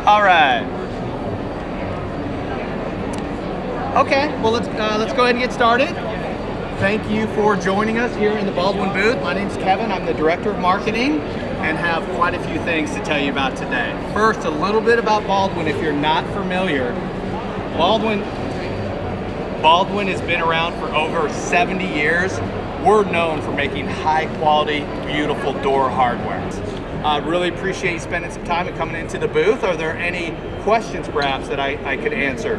All right. Okay, well let's go ahead and get started. Thank you for joining us here in the Baldwin booth. My name's Kevin. I'm the Director of Marketing and have quite a few things to tell you about today. First, a little bit about Baldwin if you're not familiar. Baldwin has been around for over 70 years. We're known for making high quality, beautiful door hardware. I really appreciate you spending some time and coming into the booth. Are there any questions perhaps that I could answer?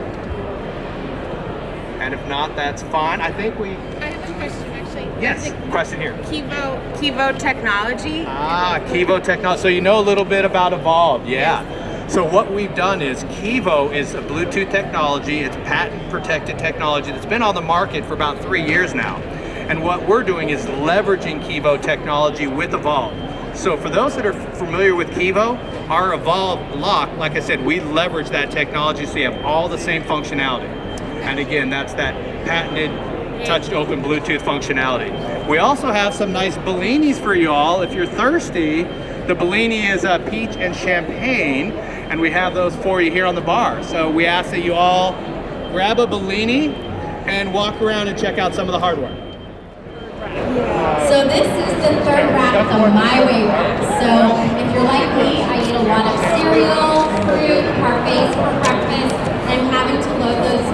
And if not, that's fine. I think I have a question actually. Yes, question here. Kivo technology. Kivo technology. So you know a little bit about Evolve, yeah. Yes. So what we've done is Kivo is a Bluetooth technology. It's patent protected technology that's been on the market for about 3 years now. And what we're doing is leveraging Kivo technology with Evolve. So for those that are familiar with Kivo, our Evolve lock, like I said, we leverage that technology so you have all the same functionality. And again, that's that patented touched open Bluetooth functionality. We also have some nice Bellinis for you all. If you're thirsty, the Bellini is peach and champagne, and we have those for you here on the bar. So we ask that you all grab a Bellini and walk around and check out some of the hardware. So this is the third rack of My Way rack. So if you're like me, I eat a lot of cereal, fruit, parfaits for breakfast, and I'm having to load those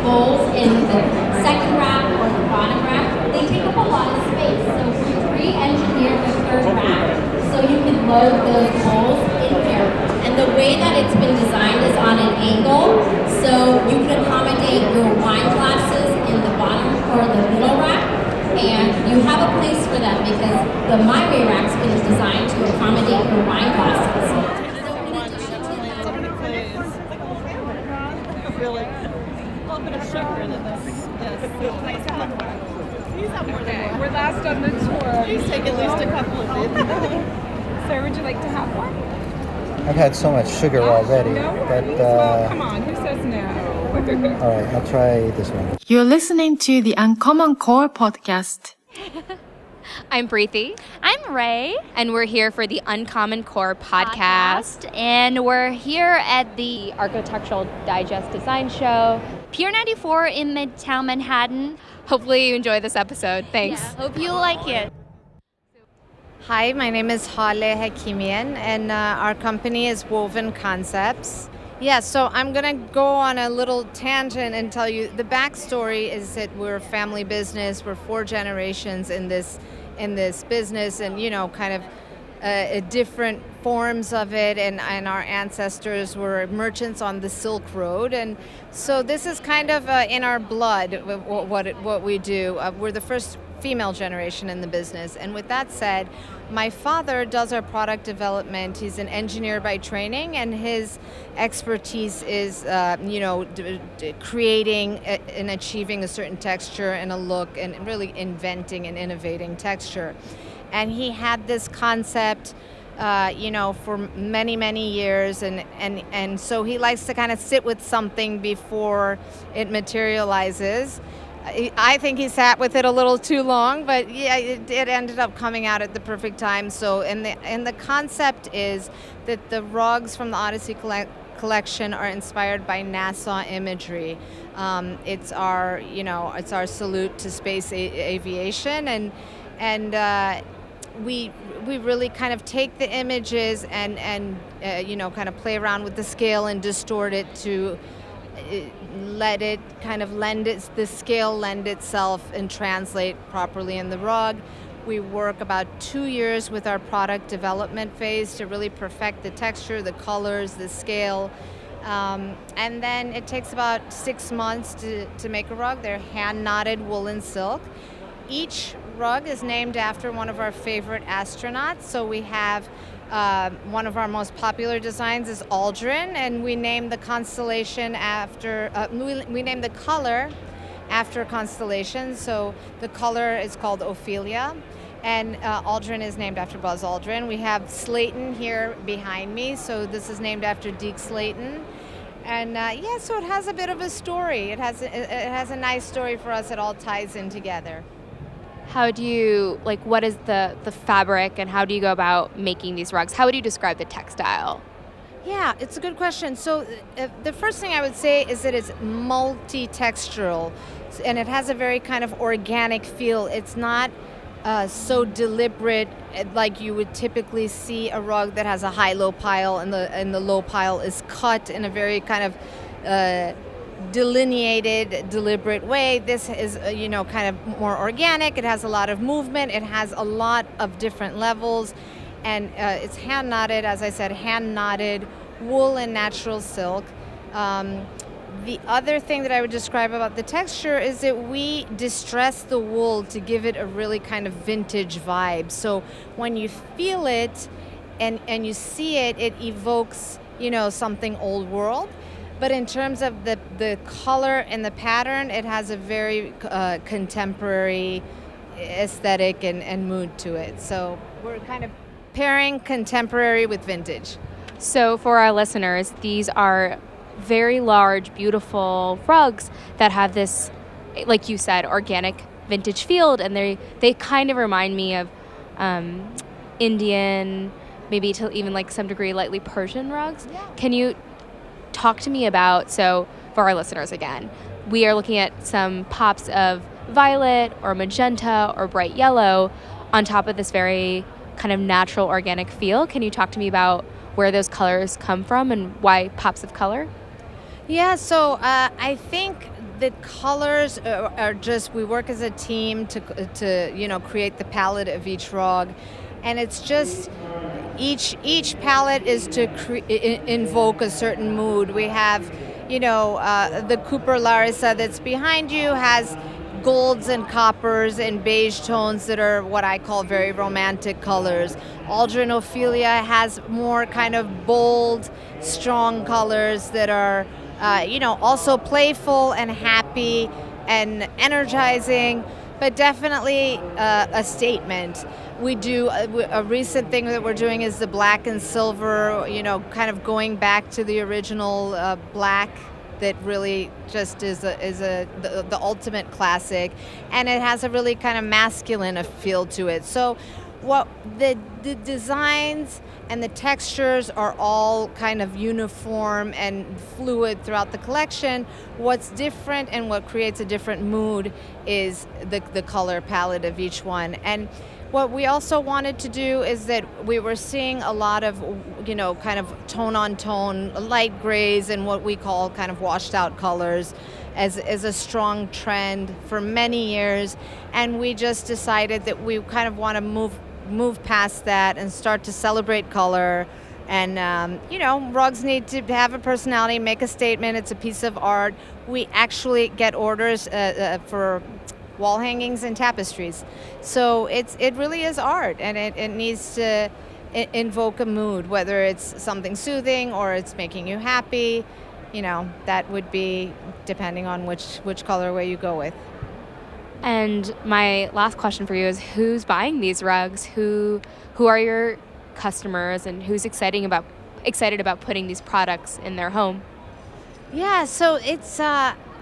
bowls in the second rack or the bottom rack. They take up a lot of space, so we re-engineered the third rack so you can load those bowls in here. And the way that it's been designed is on an angle, so you can accommodate your wine glasses in the bottom or the middle rack. And you have a place for them because the My Way rack's been designed to accommodate your wine glasses. Really, a little bit of sugar in it. Okay, we're last on the tour. Please take at least a couple of it. Sir, would you like to have one? I've had so much sugar already, No but worries. Well, come on, who says no? all right, I'll try this one. You're listening to the UnCommonCore podcast. I'm Preeti. I'm Ray. And we're here for the UnCommonCore podcast. And we're here at the Architectural Digest Design Show, Pier 94 in Midtown Manhattan. Hopefully you enjoy this episode. Thanks. Yeah, hope you like it. Hi, my name is Hale Hakimian, and our company is Woven Concepts. Yeah, so I'm going to go on a little tangent and tell you the backstory is that we're a family business. We're 4 generations in this business, and kind of different forms of it. And our ancestors were merchants on the Silk Road, and so this is kind of in our blood. What we do. We're the first female generation in the business, and with that said, my father does our product development. He's an engineer by training, and his expertise is, creating and achieving a certain texture and a look, and really inventing and innovating texture. And he had this concept, for many, many years, and so he likes to kind of sit with something before it materializes. I think he sat with it a little too long, but yeah, it ended up coming out at the perfect time. So, and the concept is that the rugs from the Odyssey collection are inspired by NASA imagery. It's our salute to space aviation, and we really kind of take the images and kind of play around with the scale and distort it to let it kind of the scale lend itself and translate properly in the rug. We work about 2 years with our product development phase to really perfect the texture, the colors, the scale. And then it takes about 6 months to make a rug. They're hand-knotted woolen silk. Each rug is named after one of our favorite astronauts. So we have one of our most popular designs is Aldrin, and we named the constellation after, we named the color after constellation. So the color is called Ophelia, and Aldrin is named after Buzz Aldrin. We have Slayton here behind me, so this is named after Deke Slayton. And so it has a bit of a story. It has a nice story for us. It all ties in together. How do you, what is the fabric, and how do you go about making these rugs? How would you describe the textile? Yeah, it's a good question. So the first thing I would say is that it's multi-textural, and it has a very kind of organic feel. It's not so deliberate like you would typically see a rug that has a high-low pile, and the low pile is cut in a very kind of delineated, deliberate way. This is, kind of more organic. It has a lot of movement. It has a lot of different levels. And it's hand knotted, as I said, hand knotted wool and natural silk. The other thing that I would describe about the texture is that we distress the wool to give it a really kind of vintage vibe. So when you feel it and you see it, it evokes, something old world. But in terms of the color and the pattern, it has a very contemporary aesthetic and mood to it. So we're kind of pairing contemporary with vintage. So for our listeners, these are very large, beautiful rugs that have this, like you said, organic vintage feel, and they kind of remind me of Indian, maybe to even like some degree lightly Persian rugs. Yeah. Can you talk to me about, so for our listeners again, we are looking at some pops of violet or magenta or bright yellow on top of this very kind of natural organic feel. Can you talk to me about where those colors come from and why pops of color? Yeah, so I think that colors are just, we work as a team to create the palette of each rug, and it's just each palette is to invoke a certain mood. We have, the Cooper Larissa that's behind you has golds and coppers and beige tones that are what I call very romantic colors. Aldrin Ophelia has more kind of bold, strong colors that are, also playful and happy and energizing, but definitely a statement. We do a recent thing that we're doing is the black and silver, kind of going back to the original black that really just is the ultimate classic, and it has a really kind of masculine feel to it. So what the designs and the textures are all kind of uniform and fluid throughout the collection. What's different and what creates a different mood is the color palette of each one. And what we also wanted to do is that we were seeing a lot of, kind of tone on tone, light grays and what we call kind of washed out colors as a strong trend for many years. And we just decided that we kind of want to move past that and start to celebrate color. And, rugs need to have a personality, make a statement. It's a piece of art. We actually get orders for wall hangings and tapestries. So it really is art, and it needs to invoke a mood, whether it's something soothing or it's making you happy. That would be depending on which colorway you go with. And my last question for you is, who's buying these rugs? Who are your customers, and who's excited about putting these products in their home? Yeah, so it's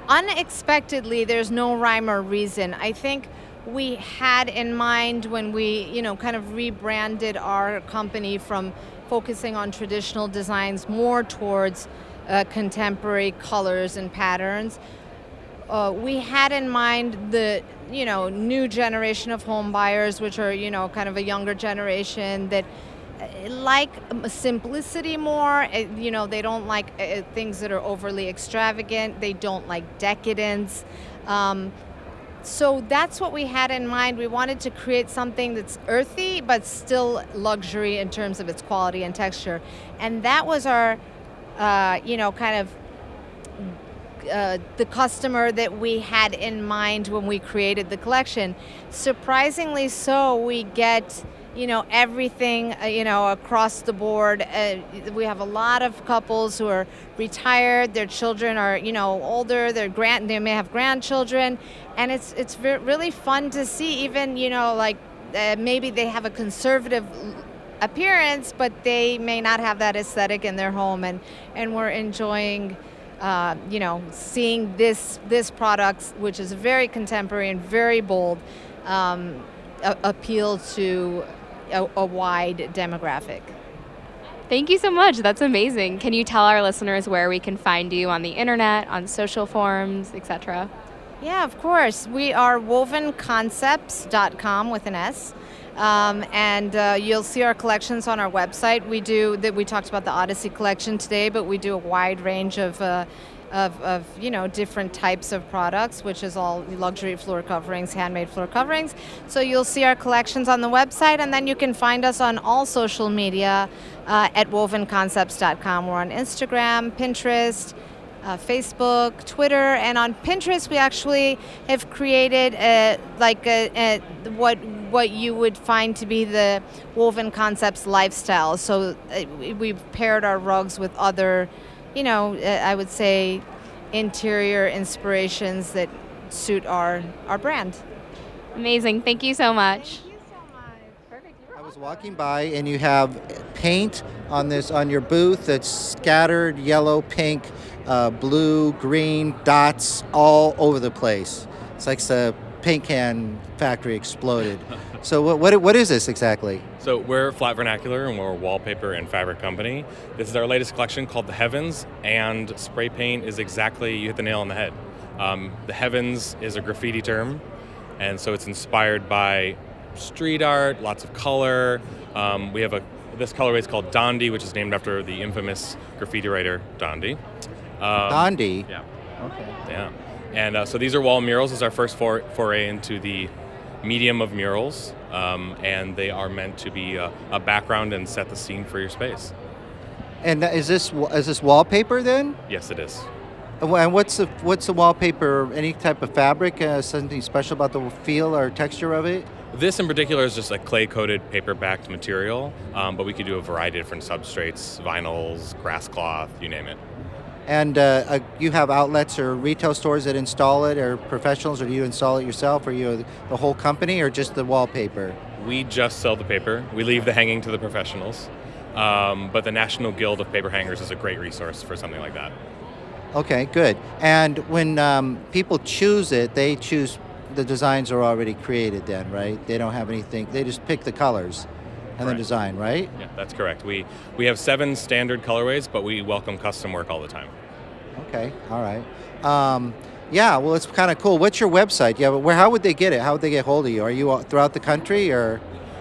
unexpectedly, there's no rhyme or reason. I think we had in mind when we, kind of rebranded our company from focusing on traditional designs more towards contemporary colors and patterns. We had in mind the, new generation of home buyers, which are, kind of a younger generation that like simplicity more. They don't like things that are overly extravagant. They don't like decadence. So that's what we had in mind. We wanted to create something that's earthy, but still luxury in terms of its quality and texture. And that was our, kind of the customer that we had in mind when we created the collection. Surprisingly so, we get everything, across the board. We have a lot of couples who are retired. Their children are, older. They may have grandchildren, and it's really fun to see. Even, maybe they have a conservative appearance, but they may not have that aesthetic in their home, and we're enjoying, seeing this product, which is very contemporary and very bold, appeal to a wide demographic. Thank you so much. That's amazing. Can you tell our listeners where we can find you on the internet, on social forums, etc.? Yeah, of course. We are wovenconcepts.com with an S. You'll see our collections on our website. We talked about the Odyssey collection today, but we do a wide range of different types of products, which is all luxury floor coverings, handmade floor coverings. So you'll see our collections on the website, and then you can find us on all social media at wovenconcepts.com. We're on Instagram, Pinterest, Facebook, Twitter, and on Pinterest we actually have created what you would find to be the Woven Concepts lifestyle. So we've paired our rugs with other, I would say, interior inspirations that suit our brand. Amazing. Thank you so much. I was walking by and you have paint on your booth that's scattered yellow, pink, blue, green dots all over the place. It's like the paint can factory exploded. So what is this exactly? So we're Flat Vernacular, and we're a wallpaper and fabric company. This is our latest collection called The Heavens, and spray paint is exactly, you hit the nail on the head. The Heavens is a graffiti term, and so it's inspired by street art, lots of color. We have this colorway is called Dondi, which is named after the infamous graffiti writer Dondi. Dondi? Yeah. Okay. Yeah. And so these are wall murals. This is our first foray into the medium of murals, and they are meant to be a background and set the scene for your space. And is this wallpaper then? Yes, it is. And what's the wallpaper? Any type of fabric? Something special about the feel or texture of it? This in particular is just a clay-coated paper-backed material, but we could do a variety of different substrates, vinyls, grass cloth, you name it. And you have outlets or retail stores that install it, or professionals, or do you install it yourself, or you the whole company, or just the wallpaper? We just sell the paper. We leave the hanging to the professionals. But the National Guild of Paper Hangers is a great resource for something like that. Okay, good. And when people choose it, they choose, the designs are already created then, right? They don't have anything, they just pick the colors and the design, right? Yeah, that's correct. We have 7 standard colorways, but we welcome custom work all the time. Okay, all right. Yeah, well, it's kind of cool. What's your website? Yeah, but how would they get it? How would they get hold of you? Are you throughout the country, or?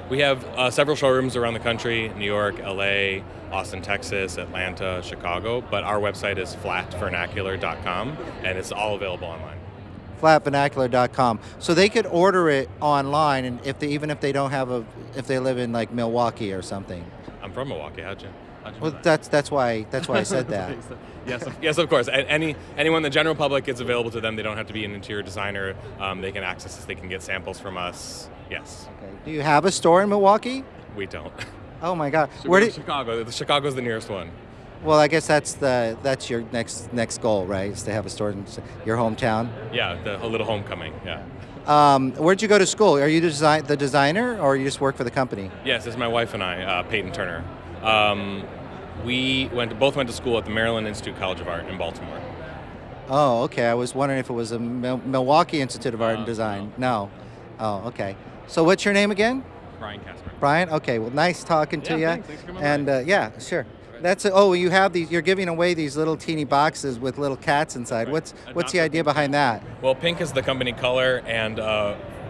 We have several showrooms around the country: New York, LA, Austin, Texas, Atlanta, Chicago. But our website is flatvernacular.com, and it's all available online. Flatvernacular.com. So they could order it online, and even if they don't have if they live in like Milwaukee or something. I'm from Milwaukee. How'd you well, know that? that's why I said that. Yes, of course. Anyone, the general public, it's available to them. They don't have to be an interior designer. They can access this. They can get samples from us. Yes. Okay. Do you have a store in Milwaukee? We don't. Oh my God. So where Chicago? Chicago's the nearest one. Well, I guess that's your next goal, right? Is to have a store in your hometown. Yeah, a little homecoming. Yeah. Where'd you go to school? Are you the designer, or you just work for the company? Yes, it's my wife and I, Peyton Turner. We both went to school at the Maryland Institute College of Art in Baltimore. Oh, okay. I was wondering if it was a Milwaukee Institute of Art and Design. No. Oh, okay. So what's your name again? Brian Casper. Brian? Okay. Well, nice talking to you. Thanks for coming And yeah, sure. That's you have these. You're giving away these little teeny boxes with little cats inside. Right. What's the idea behind that? Well, pink is the company color, and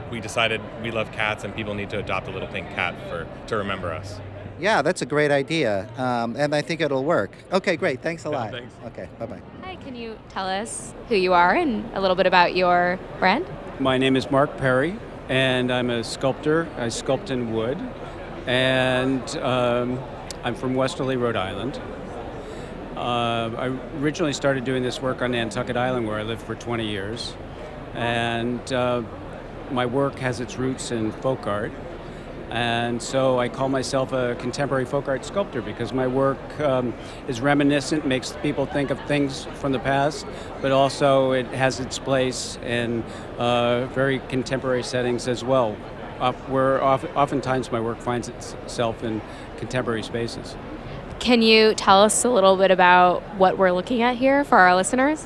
we decided we love cats, and people need to adopt a little pink cat to remember us. Yeah, that's a great idea, and I think it'll work. Okay, great. Thanks a lot. Thanks. Okay, bye-bye. Hi, can you tell us who you are and a little bit about your brand? My name is Mark Perry, and I'm a sculptor. I sculpt in wood, and I'm from Westerly, Rhode Island. I originally started doing this work on Nantucket Island, where I lived for 20 years, and my work has its roots in folk art. And so I call myself a contemporary folk art sculptor because my work is reminiscent, makes people think of things from the past, but also it has its place in very contemporary settings as well, where oftentimes my work finds itself in contemporary spaces. Can you tell us a little bit about what we're looking at here for our listeners?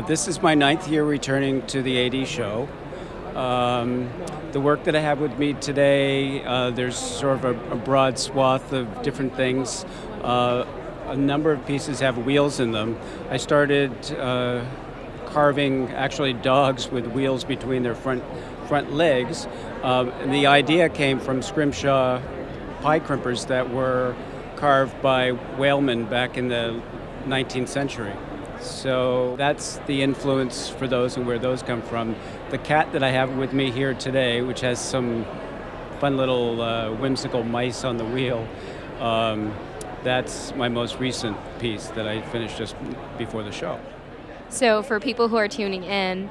This is my 9th year returning to the AD show. The work that I have with me today, there's sort of a broad swath of different things. A number of pieces have wheels in them. I started carving actually dogs with wheels between their front legs. And the idea came from scrimshaw pie crimpers that were carved by whalemen back in the 19th century. So that's the influence for those and where those come from. The cat that I have with me here today, which has some fun little whimsical mice on the wheel, that's my most recent piece that I finished just before the show. So for people who are tuning in,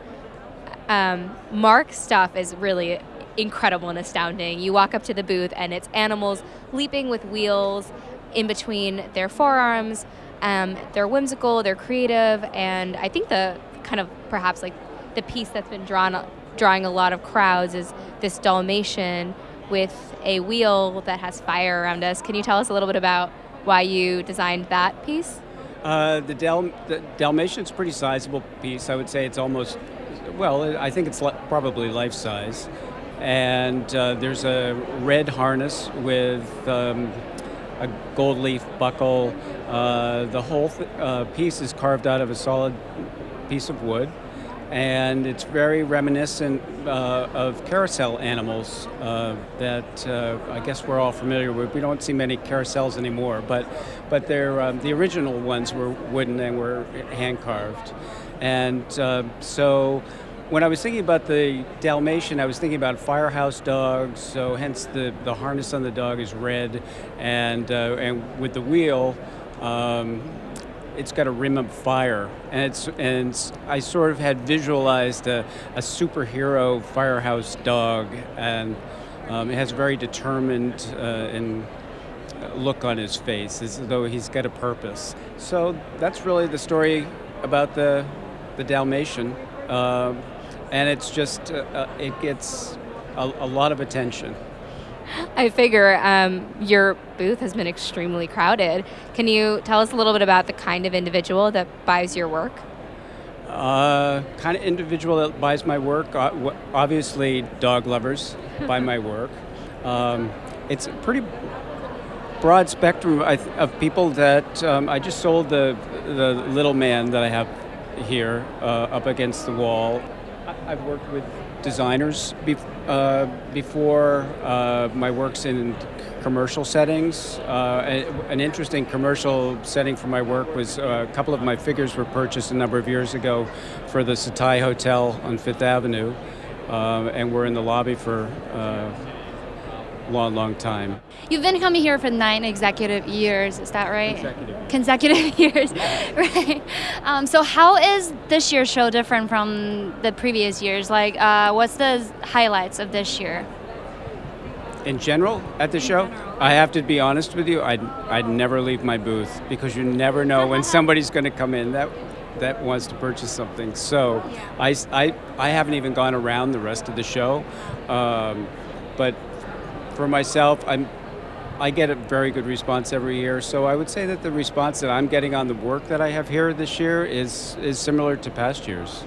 Mark's stuff is really incredible and astounding. You walk up to the booth and it's animals leaping with wheels in between their forearms. They're whimsical, they're creative, and I think the kind of perhaps like the piece that's been drawing a lot of crowds is this Dalmatian with a wheel that has fire around us. Can you tell us a little bit about why you designed that piece? The Dalmatian's a pretty sizable piece. I would say it's almost, well, I think it's probably life-size. And there's a red harness with a gold leaf buckle. The whole piece is carved out of a solid piece of wood, and it's very reminiscent of carousel animals that I guess we're all familiar with. We don't see many carousels anymore, but they're the original ones were wooden and were hand carved. And so when I was thinking about the Dalmatian, I was thinking about firehouse dogs, so hence the harness on the dog is red, and with the wheel, it's got a rim of fire, and I sort of had visualized a superhero firehouse dog, and it has a very determined look on his face, as though he's got a purpose. So that's really the story about the Dalmatian. And it's just, it gets a lot of attention. I figure your booth has been extremely crowded. Can you tell us a little bit about the kind of individual that buys your work? Kind of individual that buys my work, obviously dog lovers buy my work. It's a pretty broad spectrum of people that I just sold the little man that I have here up against the wall. I've worked with designers before. My work's in commercial settings. An interesting commercial setting for my work was a couple of my figures were purchased a number of years ago for the Satai Hotel on Fifth Avenue, and we're in the lobby for long time. You've been coming here for 9 consecutive years, is that right? Consecutive years, right. So how is this year's show different from the previous years? Like, what's the highlights of this year? In general, at the show, I have to be honest with you, I'd never leave my booth, because you never know when somebody's going to come in that wants to purchase something. So I haven't even gone around the rest of the show, but for myself, I get a very good response every year. So I would say that the response that I'm getting on the work that I have here this year is similar to past years.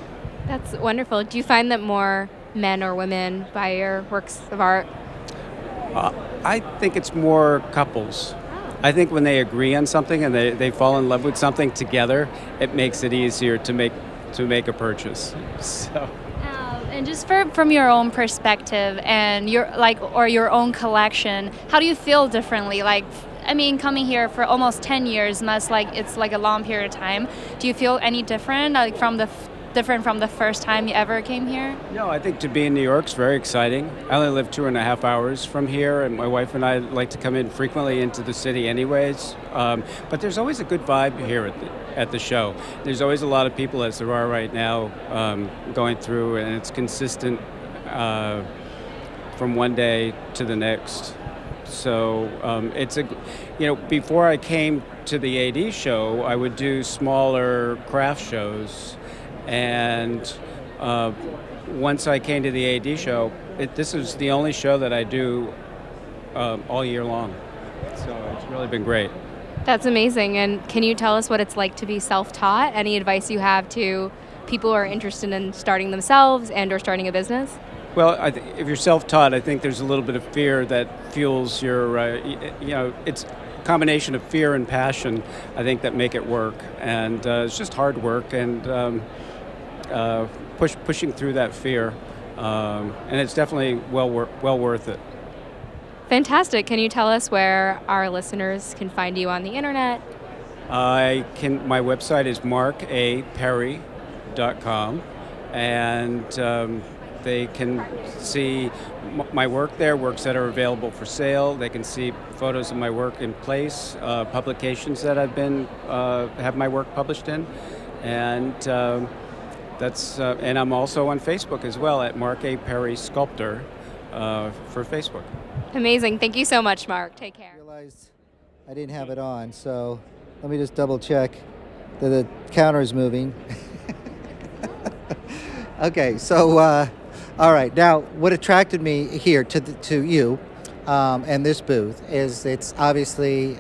That's wonderful. Do you find that more men or women buy your works of art? I think it's more couples. I think when they agree on something and they fall in love with something together, it makes it easier to make a purchase. So. And just from your own perspective and your own collection, how do you feel differently? Like, I mean, coming here for almost 10 years it's like a long period of time. Do you feel any different, like different from the first time you ever came here? No, I think to be in New York is very exciting. I only live 2.5 hours from here, and my wife and I like to come in frequently into the city anyways. But there's always a good vibe here at the show. There's always a lot of people, as there are right now, going through, and it's consistent from one day to the next. So before I came to the AD show, I would do smaller craft shows. And once I came to the AD show, this is the only show that I do all year long. So it's really been great. That's amazing. And can you tell us what it's like to be self-taught? Any advice you have to people who are interested in starting themselves and or starting a business? Well, if you're self-taught, I think there's a little bit of fear that fuels your, it's a combination of fear and passion, I think, that make it work. And it's just hard work and pushing through that fear. And it's definitely well worth it. Fantastic. Can you tell us where our listeners can find you on the internet? My website is markaperry.com, and they can see my work there, works that are available for sale. They can see photos of my work in place, publications that I've have my work published in, and and I'm also on Facebook as well at Mark A. Perry Sculptor for Facebook. Amazing. Thank you so much, Mark. Take care. I realized I didn't have it on, so let me just double check that the counter is moving. Okay, so all right. Now, what attracted me here to you and this booth is it's obviously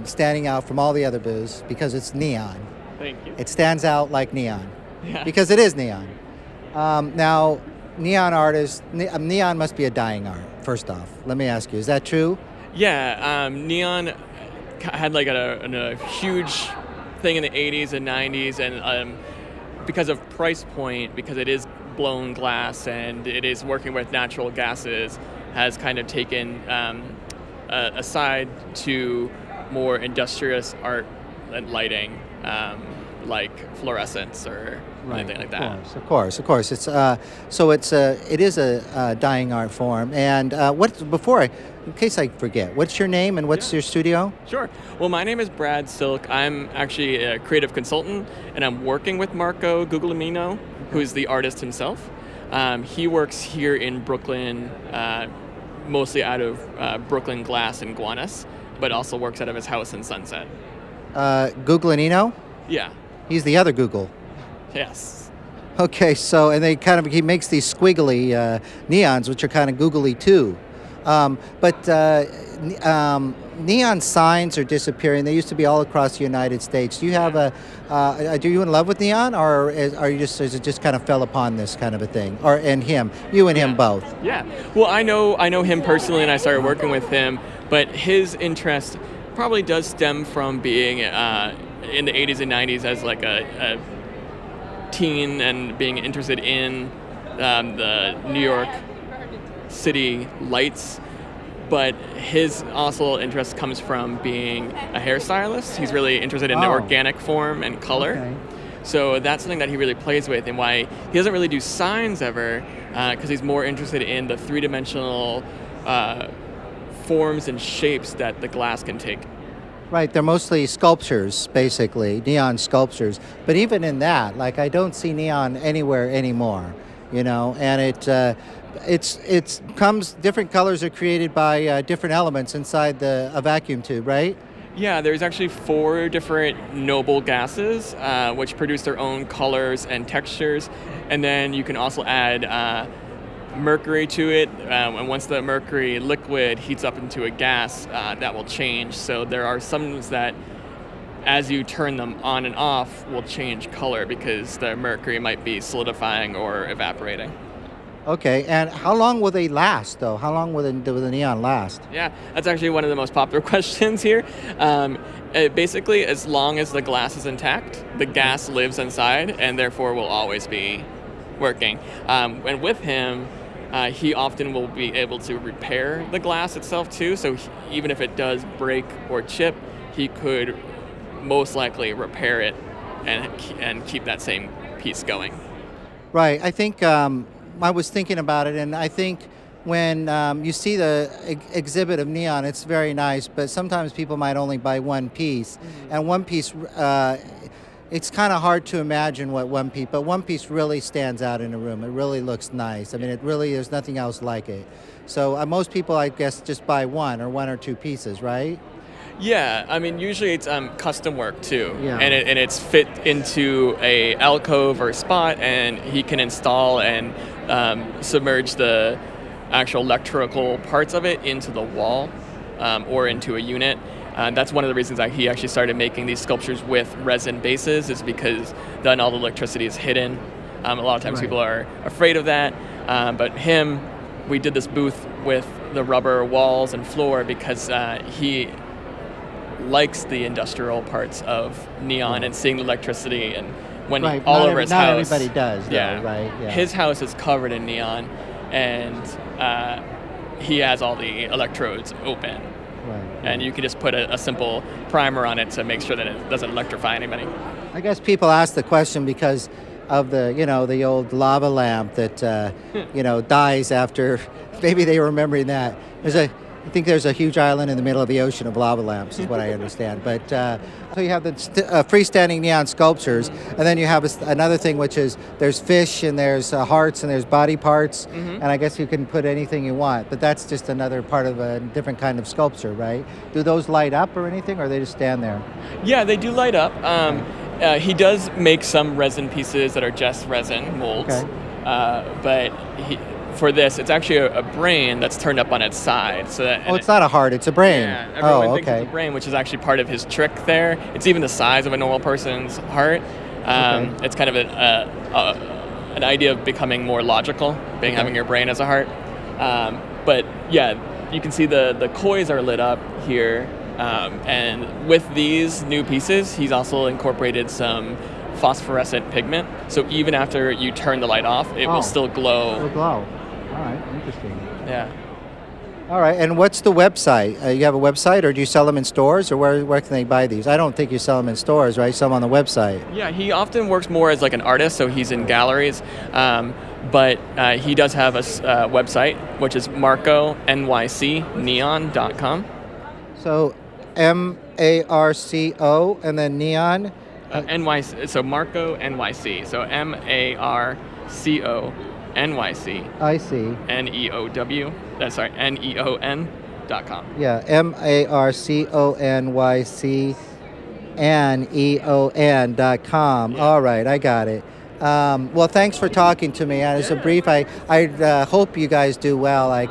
standing out from all the other booths because it's neon. Thank you. It stands out like neon Yeah. because it is neon. Now, neon artists, neon must be a dying art. First off, let me ask you: is that true? Yeah, neon had like a huge thing in the 80s and 90s, and because of price point, because it is blown glass and it is working with natural gases, has kind of taken a side to more industrious art and lighting, like fluorescence or anything like that. Of course. It's it is a dying art form. And in case I forget, what's your name and what's your studio? Sure. Well, my name is Brad Silk. I'm actually a creative consultant, and I'm working with Marco Guglielmino, who's the artist himself. He works here in Brooklyn, mostly out of Brooklyn Glass and Gowanus, but also works out of his house in Sunset. Guglielmino? Yeah. He's the other Google. Yes. Okay, so and he makes these squiggly neons, which are kind of googly too. But neon signs are disappearing. They used to be all across the United States. Do you have are you in love with neon, or is it just kind of fell upon this kind of a thing, you and him both? Yeah. Well, I know him personally, and I started working with him. But his interest probably does stem from being in the 80s and 90s as like a teen and being interested in the New York City lights, but his also interest comes from being a hairstylist. He's really interested in the organic form and color. Okay. So that's something that he really plays with, and why he doesn't really do signs ever, because he's more interested in the three-dimensional forms and shapes that the glass can take. Right, they're mostly sculptures, basically, neon sculptures. But even in that, like, I don't see neon anywhere anymore, and it comes, different colors are created by different elements inside a vacuum tube, right? Yeah, there's actually 4 different noble gases, which produce their own colors and textures. And then you can also add mercury to it, and once the mercury liquid heats up into a gas, that will change. So there are some that, as you turn them on and off, will change color because the mercury might be solidifying or evaporating. Okay, and how long will they last, though? How long will the neon last? Yeah, that's actually one of the most popular questions here. Basically, as long as the glass is intact, the gas lives inside and therefore will always be working. And with him, he often will be able to repair the glass itself too. So even if it does break or chip, he could most likely repair it and keep that same piece going. Right. I think I was thinking about it, and I think when you see the exhibit of neon, it's very nice, but sometimes people might only buy one piece, and one piece, it's kind of hard to imagine but one piece really stands out in a room. It really looks nice. I mean, there's nothing else like it. So most people, I guess, just buy one or 2 pieces, right? Yeah, I mean, usually it's custom work too, Yeah. and it's fit into a alcove or spot, and he can install and submerge the actual electrical parts of it into the wall or into a unit. That's one of the reasons that he actually started making these sculptures with resin bases, is because then all the electricity is hidden. A lot of times people are afraid of that. But we did this booth with the rubber walls and floor because he likes the industrial parts of neon and seeing the electricity, and when Right, all not over his not house. everybody does, though, Yeah, right? Yeah. his house is covered in neon, and he has all the electrodes open. Right. And you can just put a simple primer on it to make sure that it doesn't electrify anybody. I guess people ask the question because of the old lava lamp that dies after. Maybe they were remembering that. I think there's a huge island in the middle of the ocean of lava lamps, is what I understand. But so you have the freestanding neon sculptures, and then you have another thing, which is there's fish and there's hearts and there's body parts, and I guess you can put anything you want. But that's just another part of a different kind of sculpture, right? Do those light up or anything, or they just stand there? Yeah, they do light up. He does make some resin pieces that are just resin molds, but for this, it's actually a brain that's turned up on its side. So that, it's not a heart; it's a brain. Yeah, everyone thinks okay. it's a brain, which is actually part of his trick there. It's even the size of a normal person's heart. It's kind of an idea of becoming more logical, having your brain as a heart. But yeah, you can see the kois are lit up here. And with these new pieces, he's also incorporated some phosphorescent pigment. So even after you turn the light off, it will still glow. It will glow. All right, interesting. Yeah. All right, and what's the website? You have a website, or do you sell them in stores, or where can they buy these? I don't think you sell them in stores, right? You sell them on the website. Yeah, he often works more as like an artist, so he's in galleries. But he does have a website, which is marcoNYCneon.com. So MARCO and then neon? NYC, so Marco NYC. So MARCO NYC. I see. NEOW. That's sorry, NEON.com. Yeah, MARCONYC NEON.com. Yeah. All right, I got it. Well, thanks for talking to me. And as a brief, I hope you guys do well. I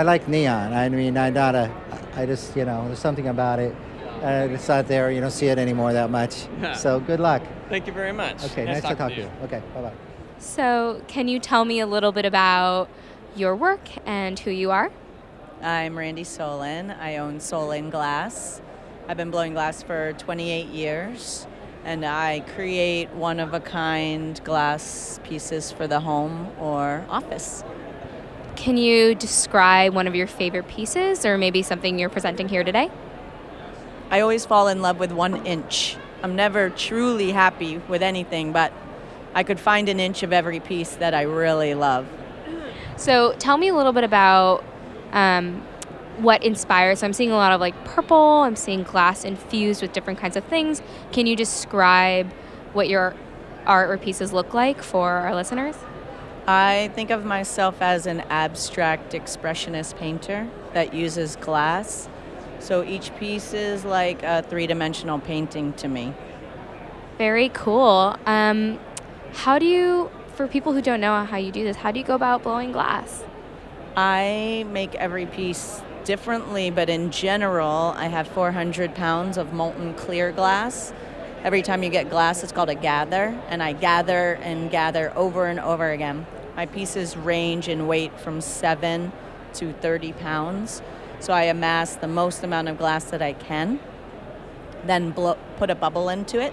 like neon. I mean, I just, there's something about it. It's not there. You don't see it anymore that much. Yeah. So good luck. Thank you very much. Okay, nice to talk to you. Okay, bye-bye. So, can you tell me a little bit about your work and who you are? I'm Randy Solin. I own Solin Glass. I've been blowing glass for 28 years, and I create one-of-a-kind glass pieces for the home or office. Can you describe one of your favorite pieces, or maybe something you're presenting here today? I always fall in love with 1 inch. I'm never truly happy with anything, but I could find an inch of every piece that I really love. So tell me a little bit about what inspires. So I'm seeing a lot of like purple, I'm seeing glass infused with different kinds of things. Can you describe what your art or pieces look like for our listeners? I think of myself as an abstract expressionist painter that uses glass. So each piece is like a three-dimensional painting to me. Very cool. How do you, for people who don't know how you do this, how do you go about blowing glass? I make every piece differently, but in general, I have 400 pounds of molten clear glass. Every time you get glass, it's called a gather, and I gather and gather over and over again. My pieces range in weight from 7 to 30 pounds, so I amass the most amount of glass that I can, then put a bubble into it,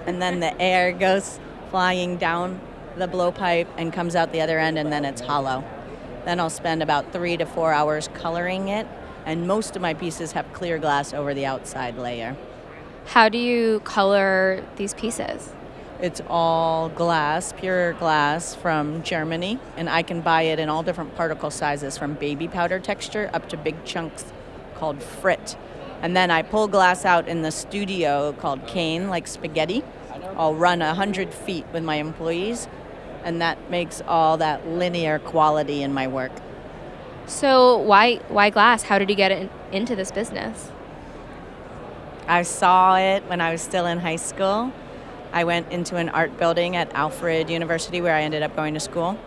and then the air goes flying down the blowpipe and comes out the other end, and then it's hollow. Then I'll spend about 3 to 4 hours coloring it, and most of my pieces have clear glass over the outside layer. How do you color these pieces? It's all glass, pure glass from Germany, and I can buy it in all different particle sizes, from baby powder texture up to big chunks called frit. And then I pull glass out in the studio called cane, like spaghetti. I'll run 100 feet with my employees, and that makes all that linear quality in my work. So why glass? How did you get into this business? I saw it when I was still in high school. I went into an art building at Alfred University where I ended up going to school.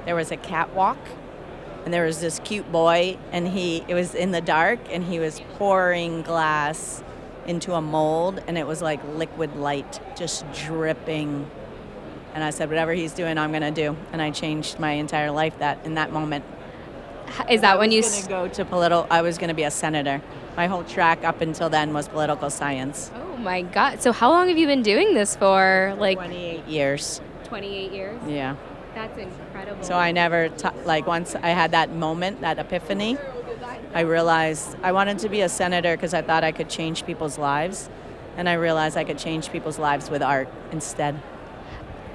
There was a catwalk, and there was this cute boy, and it was in the dark, and he was pouring glass into a mold, and it was like liquid light just dripping. And I said, whatever he's doing, I'm going to do. And I changed my entire life in that moment. Is that when you... I was going to be a senator. My whole track up until then was political science. Oh my God. So how long have you been doing this for? 28 years. 28 years? Yeah. That's incredible. So I never, once I had that moment, that epiphany, I realized I wanted to be a senator because I thought I could change people's lives. And I realized I could change people's lives with art instead.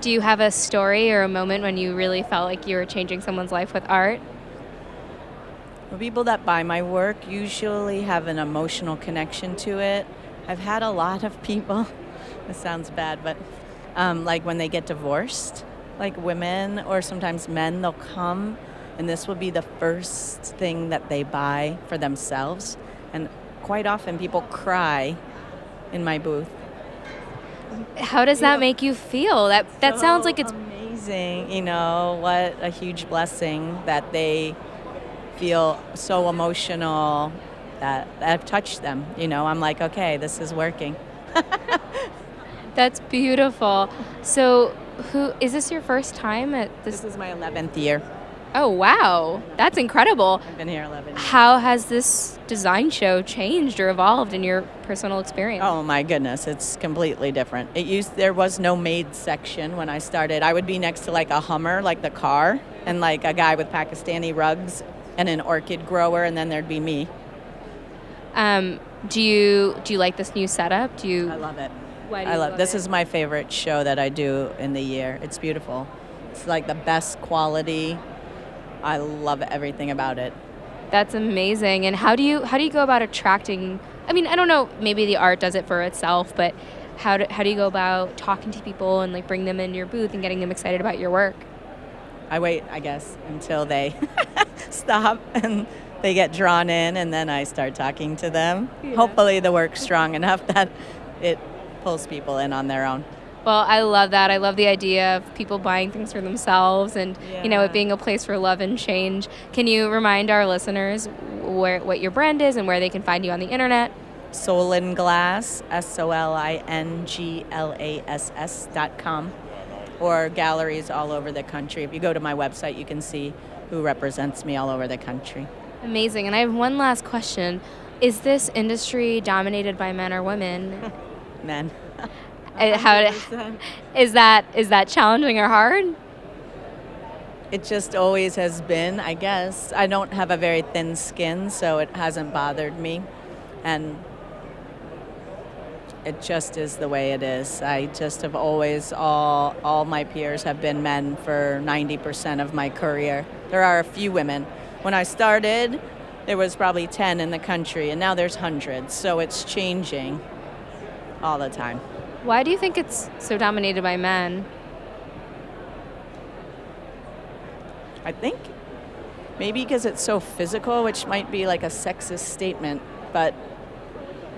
Do you have a story or a moment when you really felt like you were changing someone's life with art? The people that buy my work usually have an emotional connection to it. I've had a lot of people, this sounds bad, but like when they get divorced, like women or sometimes men, they'll come and this will be the first thing that they buy for themselves. And quite often people cry in my booth. How does that make you feel? That sounds like it's amazing. What a huge blessing that they feel so emotional that I've touched them. I'm like, okay, this is working. That's beautiful. So, is this your first time at this? This is my 11th year. Oh, wow. That's incredible. I've been here 11 years. How has this design show changed or evolved in your personal experience? Oh, my goodness. It's completely different. There was no maid section when I started. I would be next to a Hummer, like the car, and a guy with Pakistani rugs and an orchid grower, and then there'd be me. Do you like this new setup? I love it. Why do you love it? This is my favorite show that I do in the year. It's beautiful. It's the best quality. I love everything about it. That's amazing. And how do you go about attracting? I mean, I don't know. Maybe the art does it for itself, but how do you go about talking to people and bring them in your booth and getting them excited about your work? I wait, I guess, until they stop and they get drawn in, and then I start talking to them. Yeah. Hopefully, the work's strong enough that it pulls people in on their own. Well, I love that. I love the idea of people buying things for themselves and, it being a place for love and change. Can you remind our listeners what your brand is and where they can find you on the internet? Solinglass, SOLINGLASS.com, or galleries all over the country. If you go to my website, you can see who represents me all over the country. Amazing. And I have one last question. Is this industry dominated by men or women? Men. Is that challenging or hard? It just always has been, I guess. I don't have a very thin skin, so it hasn't bothered me. And it just is the way it is. I just have always, all my peers have been men for 90% of my career. There are a few women. When I started, there was probably 10 in the country, and now there's hundreds. So it's changing all the time. Why do you think it's so dominated by men? I think maybe because it's so physical, which might be a sexist statement, but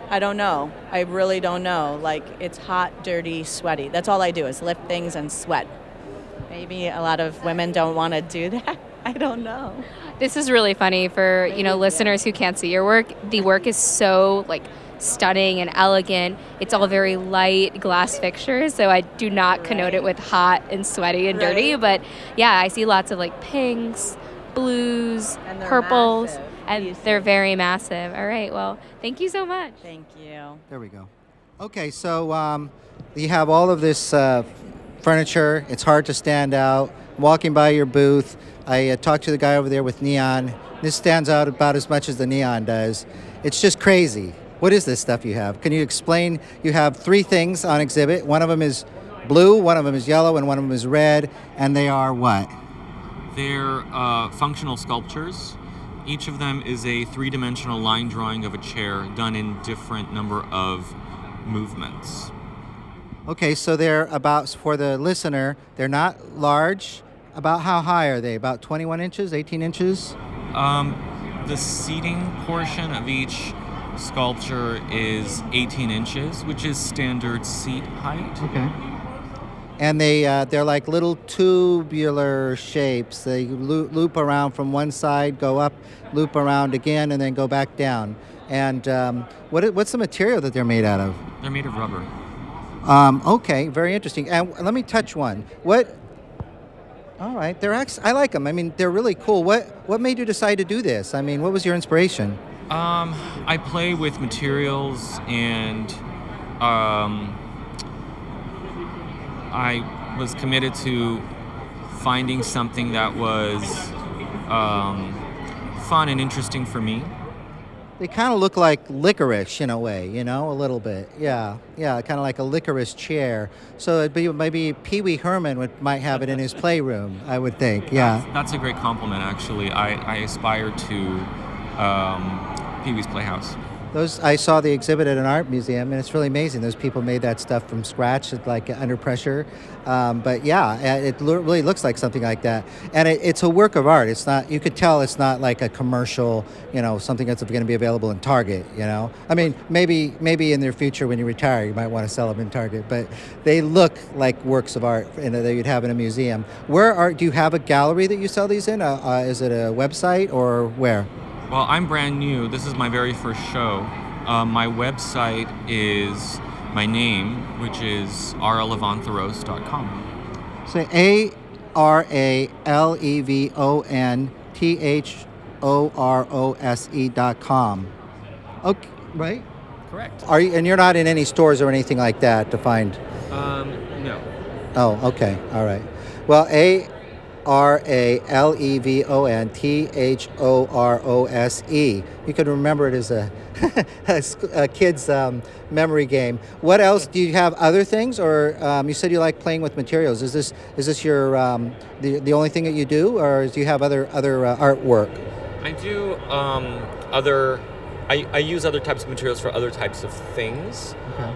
I don't know. I really don't know. It's hot, dirty, sweaty. That's all I do is lift things and sweat. Maybe a lot of women don't want to do that. I don't know. This is really funny for, listeners who can't see your work. The work is so stunning and elegant. It's all very light glass fixtures, so I do not connote it with hot and sweaty and dirty, but yeah, I see lots of pinks, blues, purples, massive. And they're very massive. All right, well, thank you so much. Thank you. There we go. Okay, so you have all of this furniture. It's hard to stand out. Walking by your booth, I talked to the guy over there with neon. This stands out about as much as the neon does. It's just crazy. What is this stuff you have? Can you explain? You have 3 things on exhibit. One of them is blue, one of them is yellow, and one of them is red. And they are what? They're functional sculptures. Each of them is a 3-dimensional line drawing of a chair done in different number of movements. Okay, so they're about, for the listener, they're not large. About how high are they? About 21 inches, 18 inches? The seating portion of each sculpture is 18 inches, which is standard seat height. Okay. And they're like little tubular shapes. They loop around from one side, go up, loop around again, and then go back down. And what's the material that they're made out of? They're made of rubber. Okay, very interesting. And let me touch one. What? All right, I like them. I mean, they're really cool. What made you decide to do this? I mean, what was your inspiration? I play with materials, and I was committed to finding something that was fun and interesting for me. They kind of look like licorice in a way, a little bit. Yeah, kind of like a licorice chair. So it'd be, maybe Pee Wee Herman might have it in his playroom, I would think. Yeah. That's a great compliment, actually. I aspire to Pee Wee's Playhouse. I saw the exhibit at an art museum, and it's really amazing. Those people made that stuff from scratch, like under pressure. But yeah, it really looks like something like that. And it's a work of art. It's not. You could tell it's not like a commercial, something that's going to be available in Target. I mean, maybe in the future when you retire, you might want to sell them in Target. But they look like works of art that you'd have in a museum. Do you have a gallery that you sell these in? Is it a website or where? Well, I'm brand new. This is my very first show. My website is my name, which is aralevontheros.com. So ARALEVONTHOROSE.com. Okay, right? Correct. And you're not in any stores or anything like that to find? No. Oh, okay. All right. Well, ARALEVONTHOROSE. You can remember it as a kid's memory game. What else? Do you have other things, or you said you like playing with materials? Is this your the only thing that you do, or do you have other artwork? I do other. I use other types of materials for other types of things. Okay.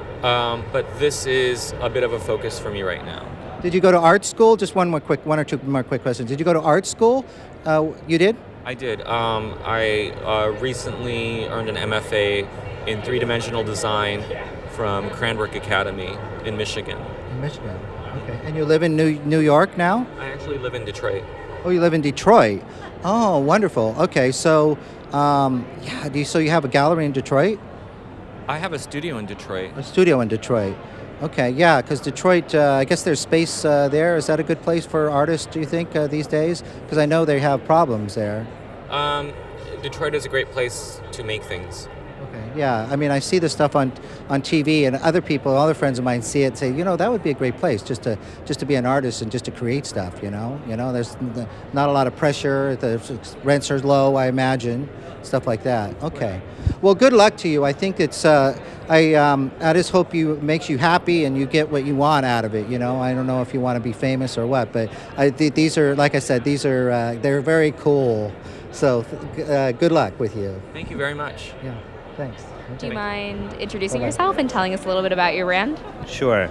But this is a bit of a focus for me right now. Did you go to art school? Just one or two more quick questions. Did you go to art school? You did? I did. I recently earned an MFA in three-dimensional design from Cranbrook Academy in Michigan. In Michigan. Okay. And you live in New York now? I actually live in Detroit. Oh, you live in Detroit. Oh, wonderful. Okay, so so you have a gallery in Detroit? I have a studio in Detroit. A studio in Detroit. Okay, yeah, because Detroit, I guess there's space there. Is that a good place for artists, do you think, these days? Because I know they have problems there. Detroit is a great place to make things. Okay, yeah. I mean, I see the stuff on TV, and other friends of mine see it and say, that would be a great place just to be an artist and just to create stuff, There's not a lot of pressure. The rents are low, I imagine, stuff like that. Okay. Well, good luck to you. I think it's, I just hope makes you happy and you get what you want out of it, I don't know if you want to be famous or what, but these are, like I said, they're very cool. So good luck with you. Thank you very much. Yeah, thanks. Do you mind introducing yourself and telling us a little bit about your brand? Sure.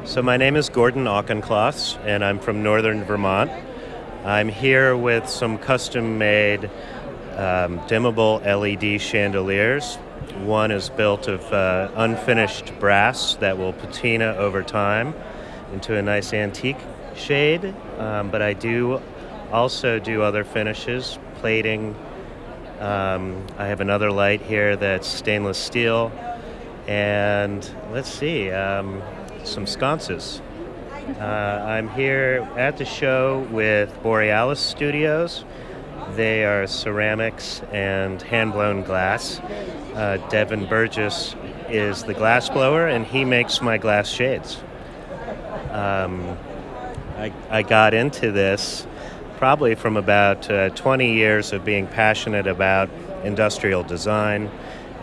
So my name is Gordon Auchincloss, and I'm from northern Vermont. I'm here with some custom-made dimmable LED chandeliers. One is built of unfinished brass that will patina over time into a nice antique shade, but I do also do other finishes, plating. I have another light here that's stainless steel, and let's see, some sconces. I'm here at the show with Borealis Studios. They are ceramics and hand-blown glass. Devin Burgess is the glass blower, and he makes my glass shades. I got into this probably from about 20 years of being passionate about industrial design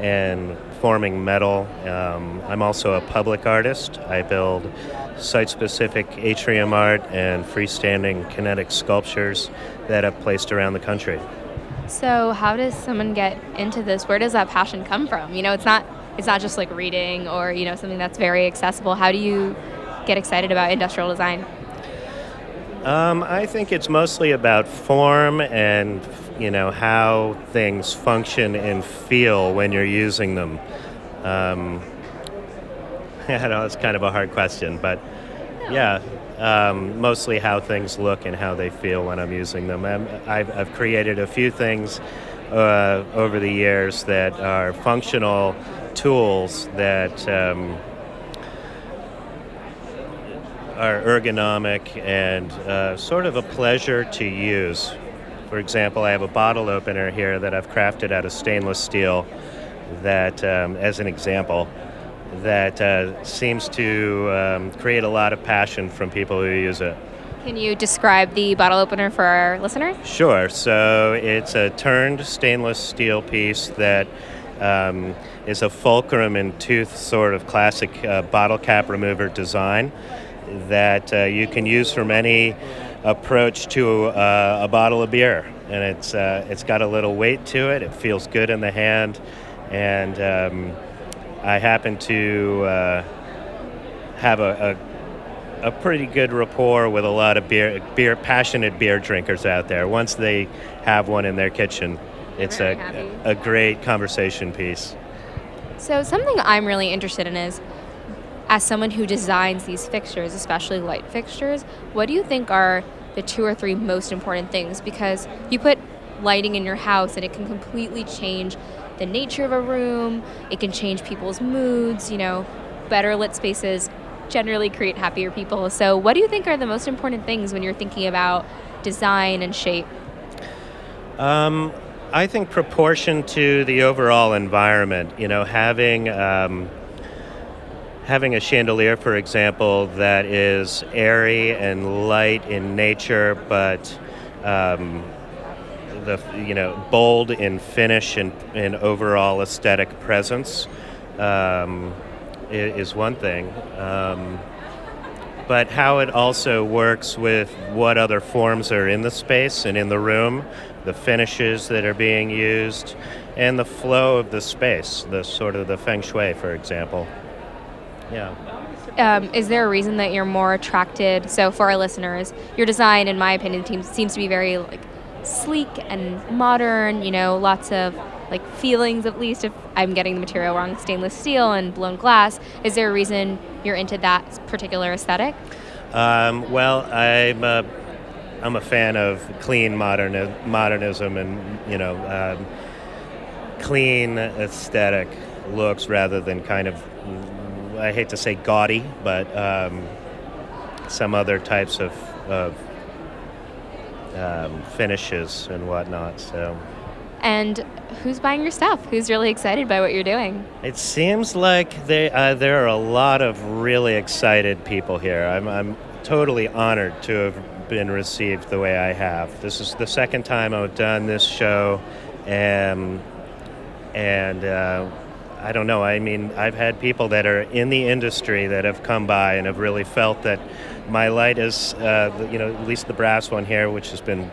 and forming metal. I'm also a public artist. I build site-specific atrium art and freestanding kinetic sculptures that I've placed around the country. So how does someone get into this? Where does that passion come from? It's not just like reading or, something that's very accessible. How do you get excited about industrial design? I think it's mostly about form and, how things function and feel when you're using them. I know it's kind of a hard question, but yeah, mostly how things look and how they feel when I'm using them. I've created a few things over the years that are functional tools that are ergonomic and sort of a pleasure to use. For example, I have a bottle opener here that I've crafted out of stainless steel that, as an example, that seems to create a lot of passion from people who use it. Can you describe the bottle opener for our listeners? Sure. So it's a turned stainless steel piece that is a fulcrum and tooth sort of classic bottle cap remover design that you can use from any approach to a bottle of beer. And it's got a little weight to it. It feels good in the hand. And I happen to have a pretty good rapport with a lot of passionate beer drinkers out there. Once they have one in their kitchen, it's a great conversation piece. So something I'm really interested in is, as someone who designs these fixtures, especially light fixtures, what do you think are the 2 or 3 most important things? Because you put lighting in your house and it can completely change the nature of a room. It can change people's moods. Better lit spaces generally create happier people. So what do you think are the most important things when you're thinking about design and shape? I think proportion to the overall environment. Having a chandelier, for example, that is airy and light in nature, but bold in finish and overall aesthetic presence is one thing. But how it also works with what other forms are in the space and in the room, the finishes that are being used, and the flow of the space, the sort of the feng shui, for example. Yeah. Is there a reason that you're more attracted? So for our listeners, your design, in my opinion, seems to be very sleek and modern. Lots of feelings, at least if I'm getting the material wrong, stainless steel and blown glass. Is there a reason you're into that particular aesthetic? Well, I'm a fan of clean modernism and clean aesthetic looks rather than kind of, I hate to say gaudy, but some other types of finishes and whatnot. So. And who's buying your stuff? Who's really excited by what you're doing? It seems like there are a lot of really excited people here. I'm totally honored to have been received the way I have. This is the second time I've done this show, and I don't know. I mean, I've had people that are in the industry that have come by and have really felt that my light is, at least the brass one here, which has been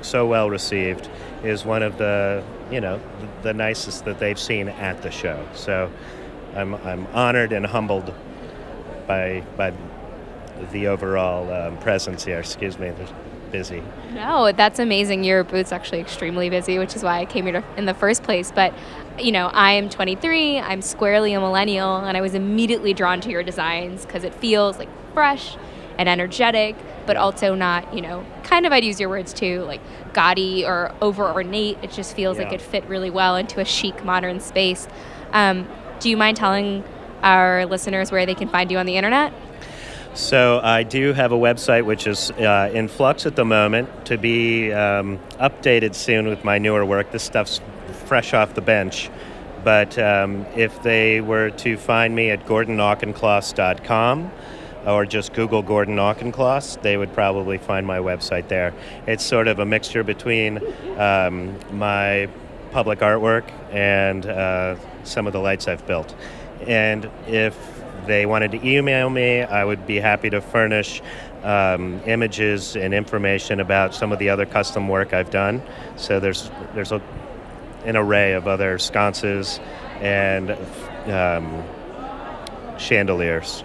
so well received, is one of the nicest that they've seen at the show. So I'm honored and humbled by the overall presence here. Excuse me, they're busy. No, that's amazing. Your booth's actually extremely busy, which is why I came here in the first place. But I am 23, I'm squarely a millennial, and I was immediately drawn to your designs because it feels fresh and energetic, but also not, kind of, I'd use your words too, gaudy or over ornate. It just feels like it fit really well into a chic, modern space. Do you mind telling our listeners where they can find you on the internet? So I do have a website which is in flux at the moment, to be updated soon with my newer work. This stuff's fresh off the bench. But if they were to find me at GordonAuchincloss.com, or just Google Gordon Auchincloss, they would probably find my website there. It's sort of a mixture between my public artwork and some of the lights I've built. And if they wanted to email me, I would be happy to furnish images and information about some of the other custom work I've done. So there's an array of other sconces and chandeliers,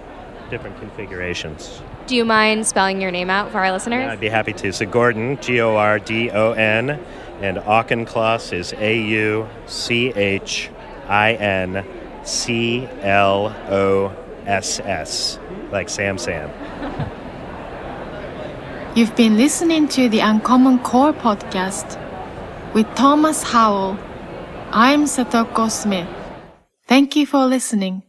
different configurations. Do you mind spelling your name out for our listeners? Yeah, I'd be happy to. So Gordon, Gordon, and Auchincloss is AUCHINCLOSS, like Sam. You've been listening to the UnCommonCore podcast with Thomas Howell. I'm Satoko Smith. Thank you for listening.